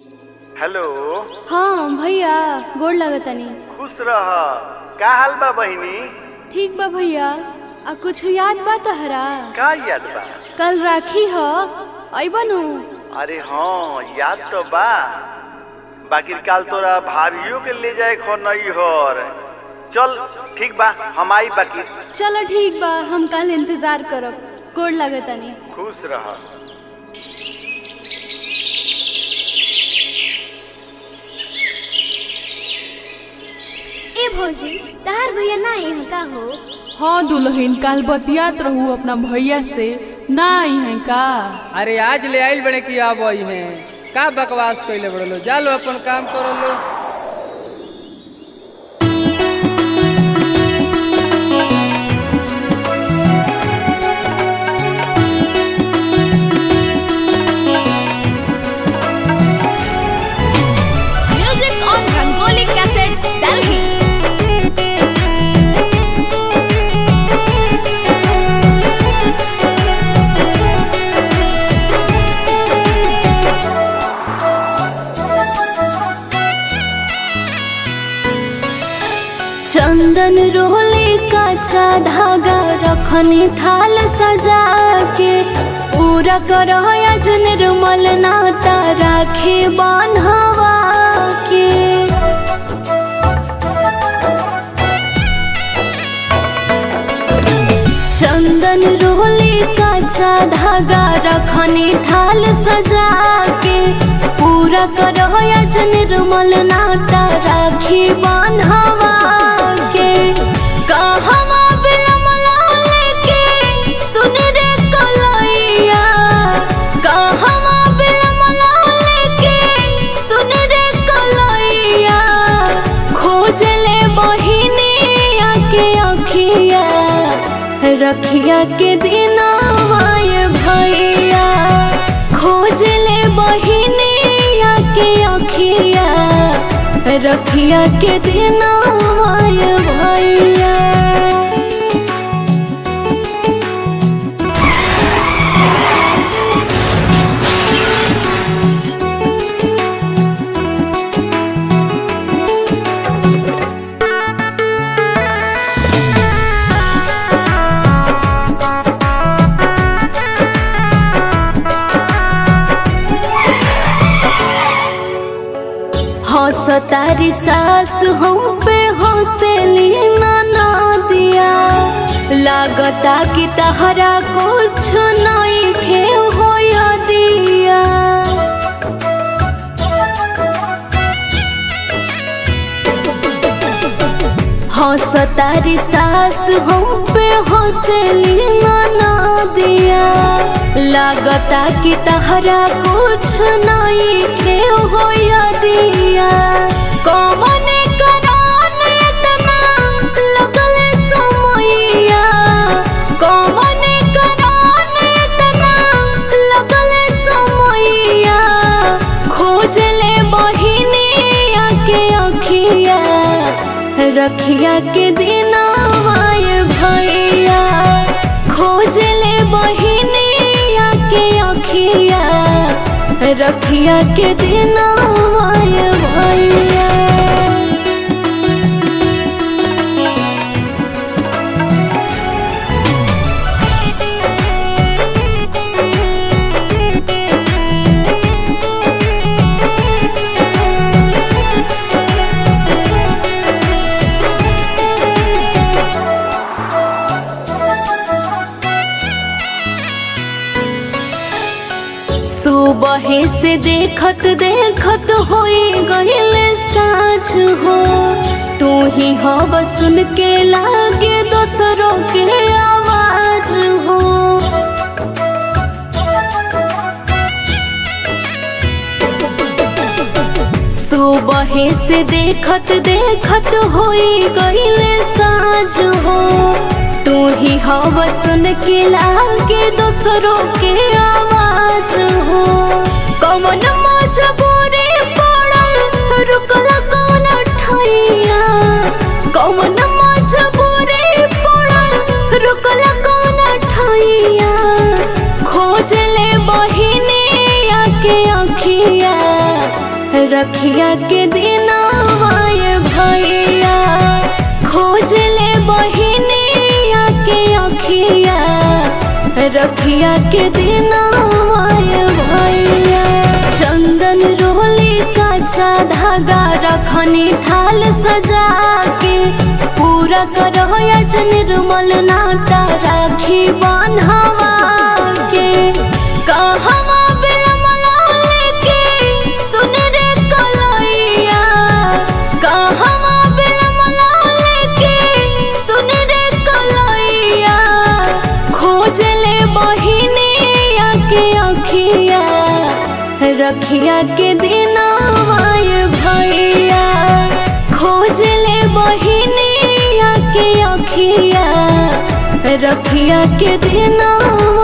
Hello. हाँ भैया, गोड़ लगतनी। खुश रह। का हाल बा बहिनी? ठीक बा भैया। आ कुछ याद बा तहरा? का याद बा? कल राखी ह, अइबा नु? अरे हाँ, याद तो बा। बाकी काल तोरा भाभियों के ले जाए खो नहीं होर। चल ठीक बा, हम आई बाकी। चलो ठीक बा, हम कल इंतजार करब। गोड़ लगतनी। खुश रह। ए भौजी, तहार भैया ना यहाँ का हो? हाँ दुल्हन, काल बतियात रहू अपना भैया से, ना आई है का? अरे आज ले आइल बड़े की अब आई हैं। का बकवास कइले बड़लो, जा लो अपन काम करो लो। Music on Rangoli cassette Delhi. Chandan रोले काचा धागा रखनी थाल सजा के, पूरा करो आज निर्मल नाता राखी बांधवा के। चंदन रोले काचा धागा रखनी थाल सजा के, पूरा करो आज निर्मल नाता राखी बांधवा के। कहवा बिलमला लेके सुन रे कलैया, कहवा बिलमला लेके सुन रे कलैया, खोज ले बहिनिया के अखिया, रखिया के दिनवा ये भैया, खोज ले बहिनिया के अखिया, रखिया के दिनवा ये भैया। हंसतारी सास हम पे हंसेली ना दिया, लागता कि तहरा कुछ नहीं खे होया दिया। हंसतारी सास हम पे हंसेली ना दिया, लागता कि तहरा कुछ नहीं खे होया दिया। कौन करान इतना लगल समैया, कौन करान इतना लगल समैया, खोज ले बहिनिया के अखिया, रखिया के दिनवा ये भैया, खोज ले बहिनिया के अखिया, रखिया के दिनवा ये भैया। सुबह से देखत देखत होई गइले साँझ हो, तू ही हव सुन के लागे दोसरों के आवाज हो। सुबह से देखत देखत होई गइले साँझ हो, तू ही हव सुन के लागे दोसरों के आवाज हो। कौन मजबूरी पड़ल रुकल कौन ठैया, कौन मजबूरी पड़ल रुकल कौन ठैया, खोज ले बहिनिया के अखिया, रखिया के दिनवाए भैया खोज ले बहिनिया के अखिया रखिया के दिनवाए भैया चंदन रोली कच्चा धागा रखनी थाल सजा के पूरा करो यज निर्मल नाता राखी बान्हवा के कहवा बिलमला लेके सुन रे कलैया कहवा बिलमला लेके सुन रे कलैया खोज ले बहिनिया के अखिया रखिया के दिनवाए भैया खोज ले बहिनिया के अखिया रखिया के दिनवा